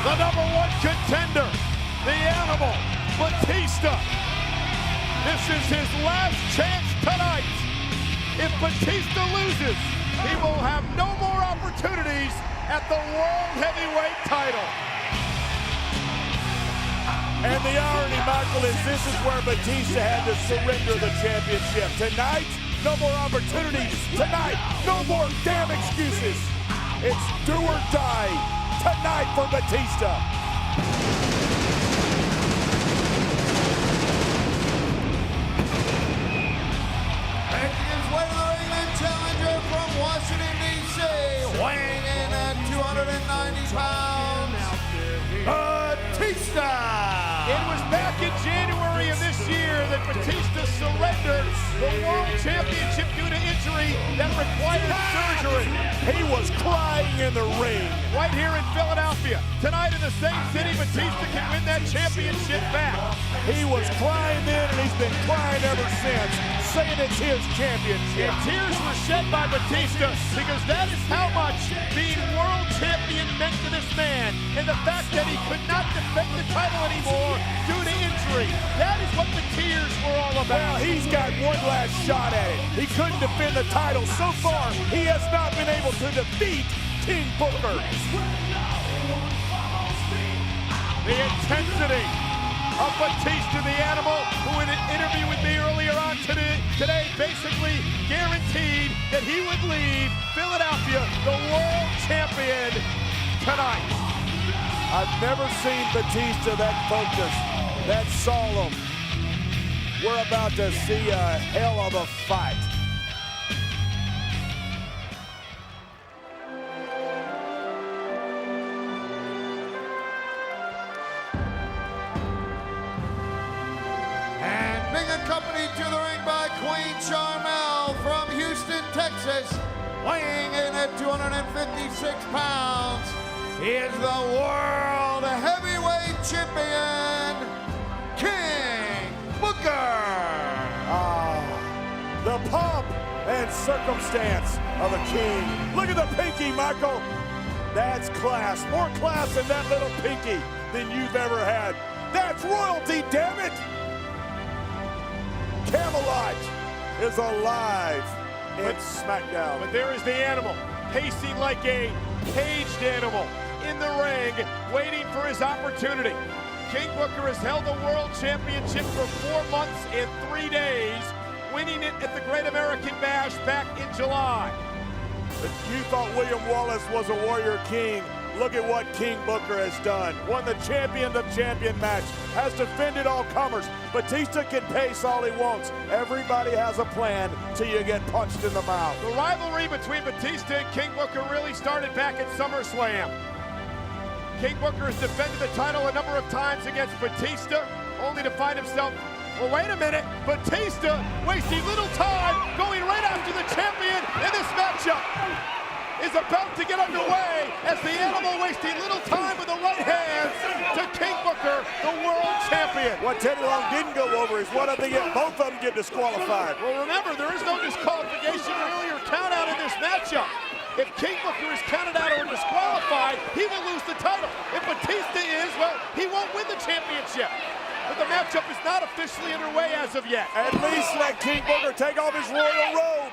The #1 contender, the Animal, Batista. This is his last chance tonight. If Batista loses, he will have no more opportunities at the World Heavyweight title. And the irony, Michael, is this is where Batista had to surrender the championship. Tonight, no more opportunities. Tonight, no more damn excuses. It's do or die tonight for Batista. Making his way to the ring, the challenger from Washington, D.C., weighing in at 290 pounds, Batista! It was back in January of this year that Batista surrendered the World Championship due to injury that required surgery. He was crying in the ring. Right here in Philadelphia. Tonight in the same city, Batista can win that championship back. He was crying then, and he's been crying ever since, saying it's his championship. And tears were shed by Batista because that is how much being world champion meant to this man. And the fact that he could not defend the title anymore due to injury. That is what the tears were all about. Well, he's got one last shot at it. He couldn't defend the title. So far, he has not been able to defeat King Booker. The intensity of Batista, the Animal, who in an interview with me earlier on today basically guaranteed that he would leave Philadelphia the world champion tonight. I've never seen Batista that focused, that solemn. We're about to see a hell of a fight. And being accompanied to the ring by Queen Charmel from Houston, Texas, weighing in at 256 pounds, is the World Heavyweight Champion, King Booker. The pomp and circumstance of a king. Look at the pinky, Michael. That's class. More class in that little pinky than you've ever had. That's royalty, damn it. Camelot is alive in SmackDown. But there is the Animal, pacing like a caged animal in the ring, waiting for his opportunity. King Booker has held the World Championship for 4 months and 3 days, winning it at the Great American Bash back in July. If you thought William Wallace was a Warrior King, look at what King Booker has done. Won the champion to champion match, has defended all comers. Batista can pace all he wants. Everybody has a plan till you get punched in the mouth. The rivalry between Batista and King Booker really started back at SummerSlam. King Booker has defended the title a number of times against Batista, only to find himself, well, wait a minute, Batista wasting little time, going right after the champion in this matchup is about to get underway as the Animal wasting little time with the right hand to King Booker, the world champion. What Teddy Long didn't go over is what if they get both of them get disqualified. Well, remember, there is no disqualification or earlier count out in this matchup. If King Booker is counted out or disqualified, he will lose the title. If Batista is, well, he won't win the championship. But the matchup is not officially underway as of yet. At least let King Booker take off his royal robe.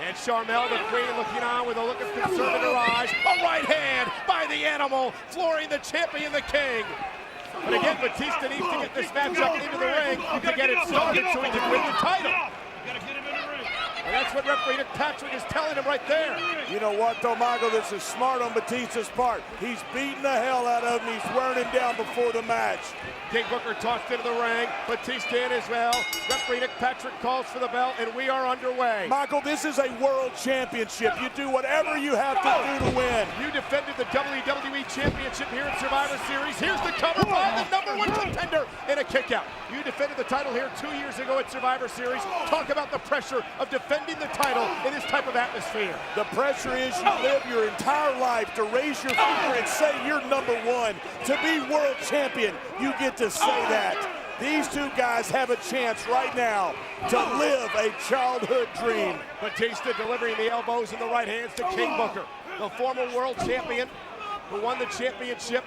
And Charmel, the queen, looking on with a look of concern in her eyes. A right hand by the Animal, flooring the champion, the King. But again, Batista needs to get this matchup into the ring to get it started so he can win the title. And that's what referee Nick Patrick is telling him right there. You know what, though, Michael? This is smart on Batista's part. He's beating the hell out of him. He's wearing him down before the match. King Booker tossed into the ring. Batista in as well. Referee Nick Patrick calls for the bell, and we are underway. Michael, this is a world championship. You do whatever you have to do to win. You defended the WWE Championship here in Survivor Series. Here's the cover by the #1 contender in a kickout. You defended the title here 2 years ago at Survivor Series. Talk about the pressure of defending the title in this type of atmosphere. The pressure is you live your entire life to raise your finger and say you're #1. To be world champion, you get to say that. These two guys have a chance right now to live a childhood dream. Batista delivering the elbows and the right hands to King Booker, the former world champion who won the championship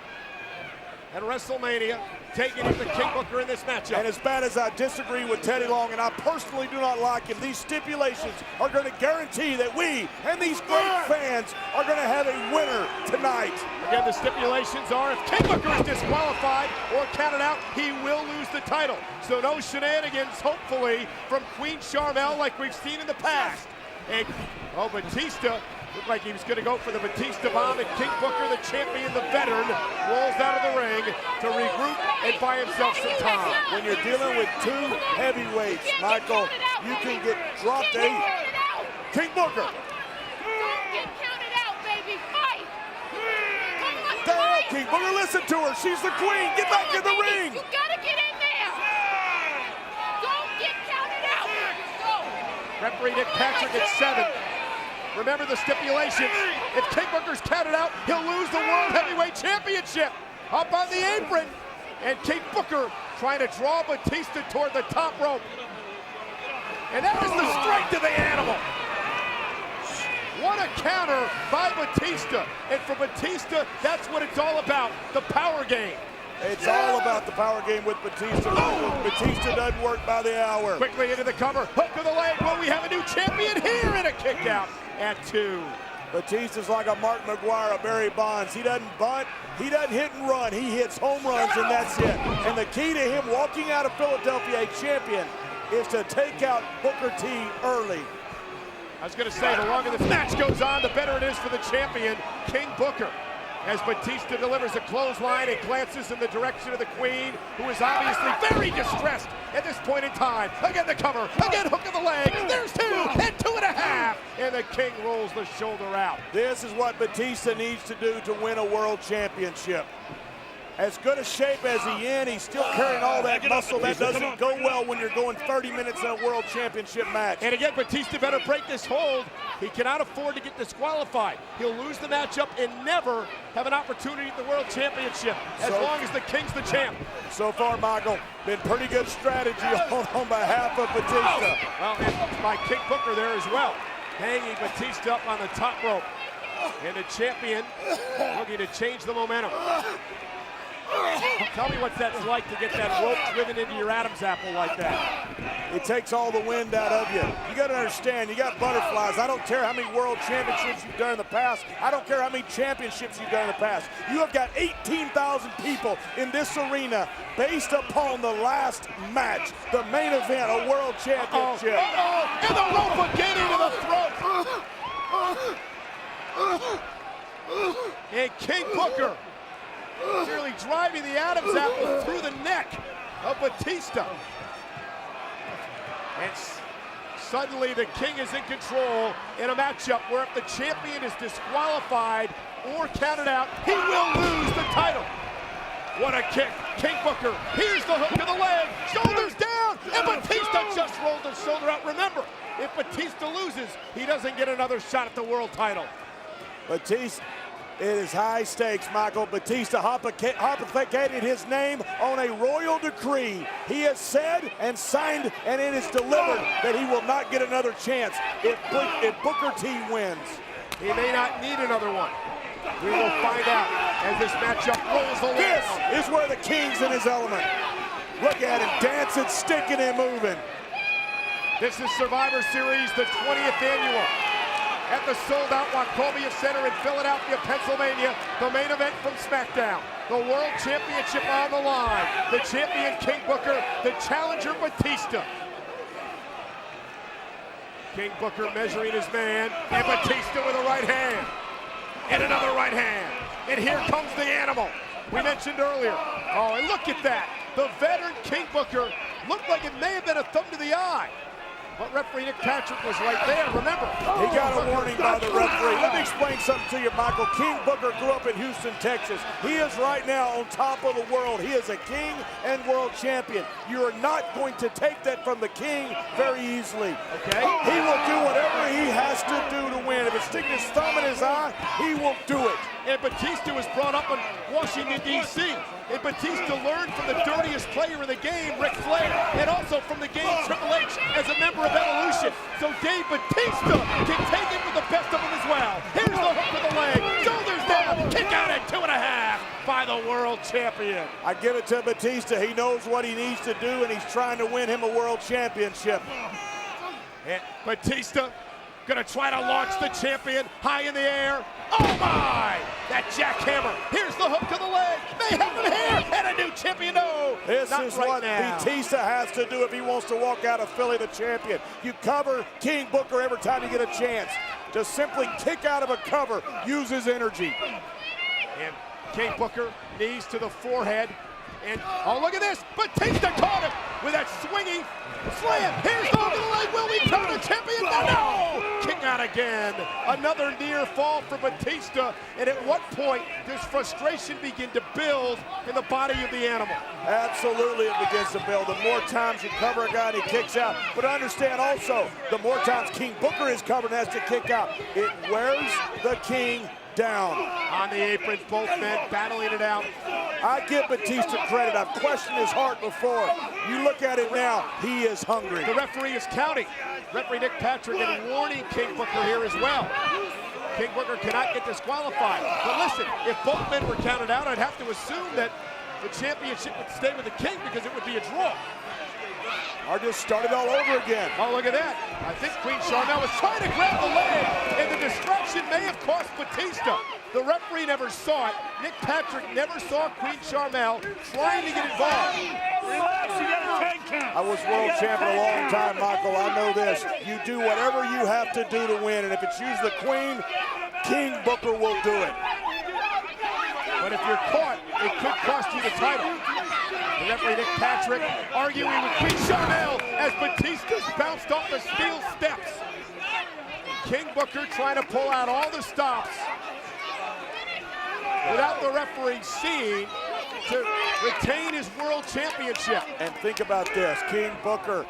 at WrestleMania, taking him to King Booker in this matchup. And as bad as I disagree with Teddy Long, and I personally do not like him, these stipulations are going to guarantee that we and these great fans are going to have a winner tonight. Again, the stipulations are if King Booker is disqualified or counted out, he will lose the title. So no shenanigans, hopefully, from Queen Sharmell like we've seen in the past. And, Batista looked like he was going to go for the Batista bomb, and King Booker, the champion, the veteran, rolls out of the ring to regroup and buy himself some time. When you're dealing with two heavyweights, Michael, you can get dropped. King Booker. Don't get counted out, baby. Fight. King Booker, listen to her. She's the queen. Get back in the ring. You gotta get in there. Don't get counted out. Go. Referee Nick Patrick at 7. Remember the stipulations. If King Booker's counted out, he'll lose the World Heavyweight Championship. Up on the apron. And King Booker trying to draw Batista toward the top rope. And that is the strength of the animal. What a counter by Batista. And for Batista, that's what it's all about, the power game. It's all about the power game with Batista. Batista doesn't work by the hour. Quickly into the cover, hook of the leg. Well, we have a new champion here, and a kick out at 2. Batista's like a Mark McGuire, a Barry Bonds. He doesn't bunt, he doesn't hit and run. He hits home runs, and that's it. And the key to him walking out of Philadelphia a champion is to take out Booker T early. I was going to say, the longer this match goes on, the better it is for the champion, King Booker. As Batista delivers a clothesline and glances in the direction of the Queen, who is obviously very distressed at this point in time. Again, the cover, again, hook of the leg. There's 2 and 2.5. And the King rolls the shoulder out. This is what Batista needs to do to win a world championship. As good a shape as he in, he's still carrying all that muscle. That doesn't go well when you're going 30 minutes in a world championship match. And again, Batista better break this hold. He cannot afford to get disqualified. He'll lose the matchup and never have an opportunity at the world championship as long as the King's the champ. So far, Michael, been pretty good strategy on behalf of Batista. Well, and by King Booker there as well, hanging Batista up on the top rope. And the champion looking to change the momentum. Tell me what that's like to get that rope driven into your Adam's apple like that. It takes all the wind out of you. You got to understand, you got butterflies. I don't care how many world championships you've done in the past. I don't care how many championships you've done in the past. You have got 18,000 people in this arena based upon the last match, the main event, a world championship. And the rope again into the throat. And King Booker nearly driving the Adam's apple through the neck of Batista. And suddenly the King is in control in a matchup where if the champion is disqualified or counted out, he will lose the title. What a kick. King Booker, here's the hook to the leg, shoulders down, and Batista just rolled his shoulder out. Remember, if Batista loses, he doesn't get another shot at the world title. Batista, it is high stakes, Michael. Batista hypothecated his name on a royal decree. He has said and signed, and it is delivered that he will not get another chance if Booker T wins. He may not need another one. We will find out as this matchup rolls along. This is where the King's in his element. Look at him dancing, sticking, and moving. This is Survivor Series, the 20th annual. At the sold-out Wachovia Center in Philadelphia, Pennsylvania, the main event from SmackDown. The World Championship on the line. The champion, King Booker, the challenger, Batista. King Booker measuring his man, and Batista with a right hand. And another right hand. And here comes the animal we mentioned earlier. Oh, and look at that. The veteran King Booker looked like it may have been a thumb to the eye. But referee Nick Patrick was right there, remember. He got a warning by the referee. Let me explain something to you, Michael. King Booker grew up in Houston, Texas. He is right now on top of the world. He is a king and world champion. You are not going to take that from the King very easily. Okay. He will do whatever he has to do to win. If it's sticking his thumb in his eye, he will do it. And Batista was brought up in Washington, D.C. And Batista learned from the dirtiest player in the game, Ric Flair, and also from the game, Triple H, as a member of Evolution. So Dave Batista can take it with the best of them as well. Here's the hook of the leg, shoulders down, kick out at 2.5 by the the world champion. I give it to Batista. He knows what he needs to do, and he's trying to win him a world championship. And Batista gonna try to launch the champion high in the air. Oh my! That jackhammer. Here's the hook to the leg. They have him here, and a new champion. No, this not is right what now. Batista has to do if he wants to walk out of Philly the champion. You cover King Booker every time you get a chance. To simply kick out of a cover, use his energy. And King Booker, knees to the forehead. And, oh, look at this. Batista caught him with that swinging slam. Here's the hook of the leg. Will we become the champion? No! Kick out again. Another near fall for Batista. And at what point does frustration begin to build in the body of the animal? Absolutely, it begins to build. The more times you cover a guy and he kicks out. But understand also, the more times King Booker is covered and has to kick out, it wears the King down. On the aprons, both men battling it out. I give Batista credit. I've questioned his heart before. You look at it now, he is hungry. The referee is counting. Referee Nick Patrick and warning King Booker here as well. King Booker cannot get disqualified. But listen, if both men were counted out, I'd have to assume that the championship would stay with the King because it would be a draw. Or just start it all over again. Oh, look at that. I think Queen Charmel was trying to grab the leg, and the distraction may have cost Batista. The referee never saw it. Nick Patrick never saw Queen Charmel trying to get involved. I was world champion a long time, Michael. I know this. You do whatever you have to do to win, and if it's use the Queen, King Booker will do it. But if you're caught, it could cost you the title. The referee Nick Patrick arguing with Queen Charmel as Batista's bounced off the steel steps. King Booker trying to pull out all the stops without the referee seeing to retain his world championship. And think about this, King Booker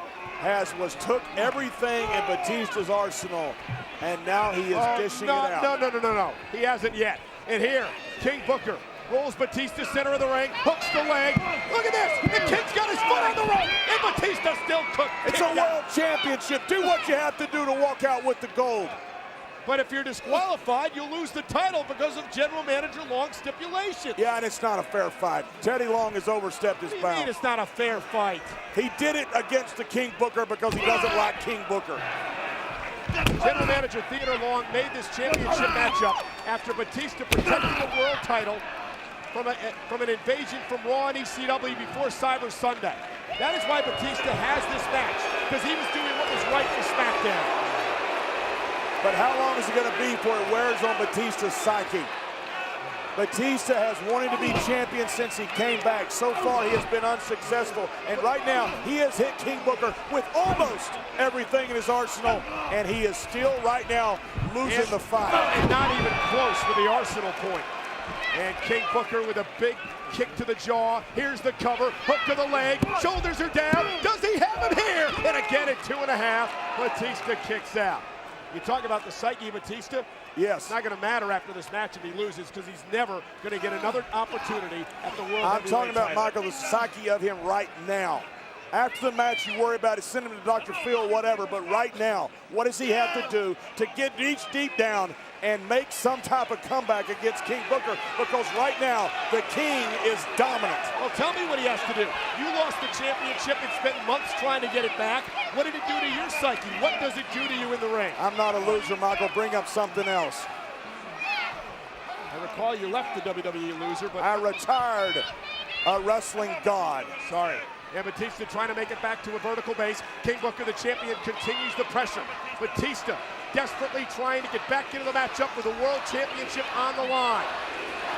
took everything in Batista's arsenal, and now he is dishing it out. No. He hasn't yet. And here, King Booker rolls Batista center of the ring, hooks the leg. Look at this, the King's got his foot on the rope, and Batista still cooked. It's a world championship. Do what you have to do to walk out with the gold. But if you're disqualified, you'll lose the title because of General Manager Long's stipulation. Yeah, and it's not a fair fight. Teddy Long has overstepped his bounds. What do you mean it's not a fair fight? He did it against the King Booker because he doesn't like King Booker. General Manager Theodore Long made this championship matchup after Batista protected the world title from an invasion from Raw and ECW before Cyber Sunday. That is why Batista has this match, because he was doing what was right for SmackDown. But how long is it going to be before it wears on Batista's psyche? Batista has wanted to be champion since he came back. So far, he has been unsuccessful. And right now, he has hit King Booker with almost everything in his arsenal. And he is still, right now, losing the fight. And not even close with the arsenal point. And King Booker with a big kick to the jaw. Here's the cover, hook to the leg, shoulders are down. Does he have him here? And again at 2.5, Batista kicks out. You talk about the psyche of Batista? Yes. It's not going to matter after this match if he loses, because he's never going to get another opportunity at the World I'm talking about, title. Michael, the psyche of him right now. After the match, you worry about it, send him to Dr. Phil, whatever, but right now, what does he have to do to get reach deep down and make some type of comeback against King Booker? Because right now, the King is dominant. Well, tell me what he has to do. You lost the championship and spent months trying to get it back. What did it do to your psyche? What does it do to you in the ring? I'm not a loser, Michael. Bring up something else. I recall you left the WWE loser, but I retired a wrestling god. Sorry. And Batista trying to make it back to a vertical base. King Booker, the champion, continues the pressure. Batista desperately trying to get back into the matchup with the World Championship on the line.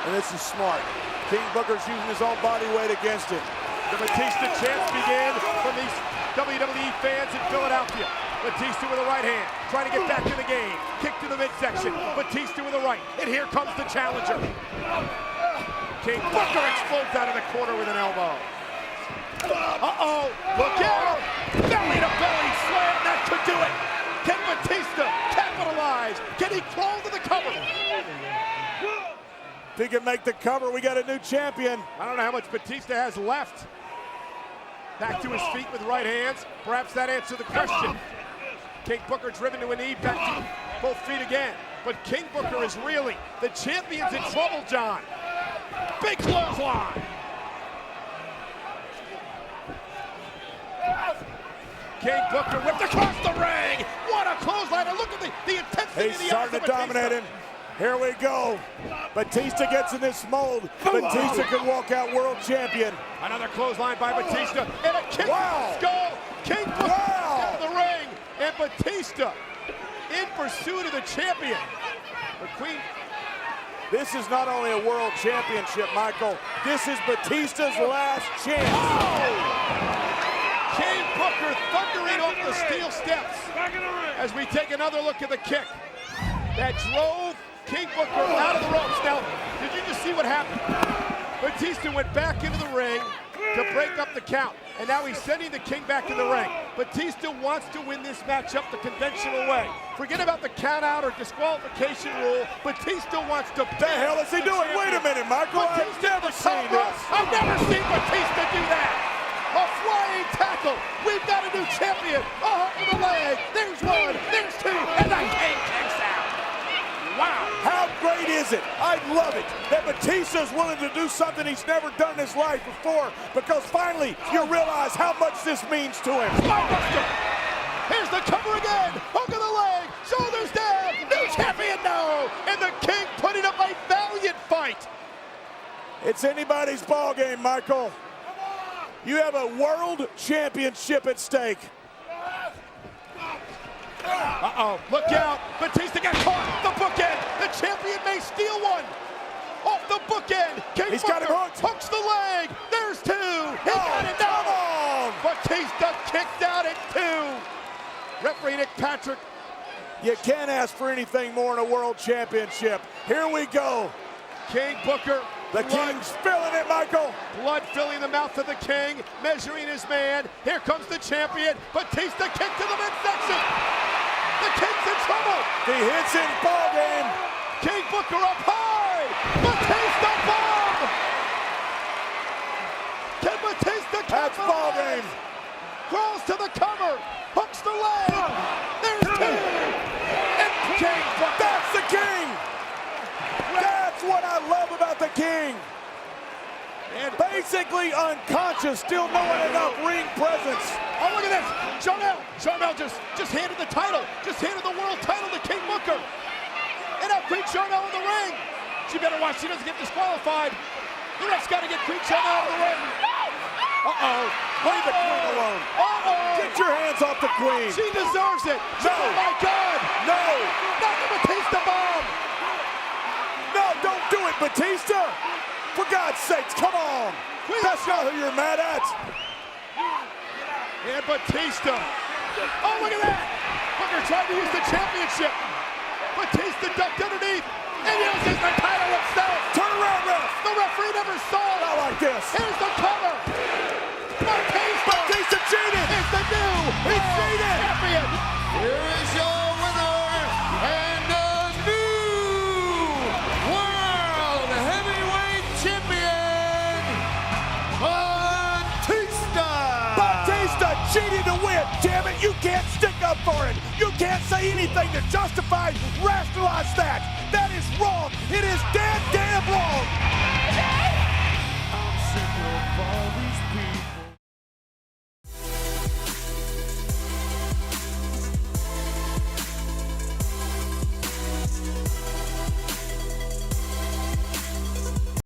And this is smart. King Booker's using his own body weight against it. The Batista chants began from these WWE fans in Philadelphia. Batista with a right hand, trying to get back in the game. Kick to the midsection. Batista with a right. And here comes the challenger. King Booker explodes out of the corner with an elbow. Uh-oh, look out! Belly to belly slam, that could do it! Can Batista capitalize? Can he crawl to the cover? If he can make the cover, we got a new champion. I don't know how much Batista has left. Back to his feet with right hands. Perhaps that answered the question. King Booker driven to a knee, back to both feet again. But King Booker is reeling. The champion's in trouble, John. big clothesline. King Booker whipped across the ring. What a clothesline. And look at the intensity He's of the starting to dominate him. Here we go. Batista gets in this mold. Batista can walk out world champion. Another clothesline by Batista. And a kick Wow. to the skull. King Booker out of the ring. And Batista in pursuit of the champion. The Queen. This is not only a world championship, Michael. This is Batista's last chance. King Booker thundering off the steel steps as we take another look at the kick that drove King Booker out of the ropes. Now, did you just see what happened? Batista went back into the ring to break up the count, and now he's sending the King back in the ring. Batista wants to win this matchup the conventional way. Forget about the count out or disqualification rule. Batista wants to. The hell is he doing? Wait a minute, Michael. I've never seen this. I've never seen Batista do that. A flying tackle. We've got a new champion. A hook of the leg. There's one. There's two. And the King kicks out. Wow. How great is it? I love it that Batista's willing to do something he's never done in his life before, because finally you realize how much this means to him. Spinebuster. Here's the cover again. Hook of the leg. Shoulders down. New champion now. And the King putting up a valiant fight. It's anybody's ball game, Michael. You have a world championship at stake. Uh-oh, look out. Batista got caught. The bookend. The champion may steal one. Off the bookend. King He's Booker got him hooked. hooks the leg. There's two. He got it down. Come on. Batista kicked out at two. Referee Nick Patrick. You can't ask for anything more in a world championship. Here we go. King Booker. The King's filling it, Michael. Blood filling the mouth of the King, measuring his man. Here comes the champion. Batista kick to the midsection. The King's in trouble. He hits in ball game. King Booker up high. Batista bomb. Can Batista That's ball game. Crawls to the cover. Hooks the leg. There's two. And King Booker. That's the King. That's what I love about the King. And basically unconscious, still knowing enough ring presence. Oh, look at this. Charmel just handed the title. Just handed the world title to King Booker. And now Queen Charmel in the ring. She better watch she doesn't get disqualified. The ref's got to get Queen Charmel out of the ring. Uh-oh. Leave the Queen alone. Uh-oh. Get your hands off the Queen. She deserves it. No. Oh, my God. No. Not the Batista bomb. No, don't do it, Batista. For God's sakes, come on. That's not who you're mad at. And Batista. Oh, look at that. Booker tried to use the championship. Batista ducked underneath and uses the title itself. Turn around, ref. The referee never saw it. Not like this. Here's the cover. Batista cheated. Is the new champion. Here is your winner and new world heavyweight champion, Batista. Batista cheated to win. Damn it, you can't stick up for it. You can't say anything to justify, rationalize that. That is wrong. It is damn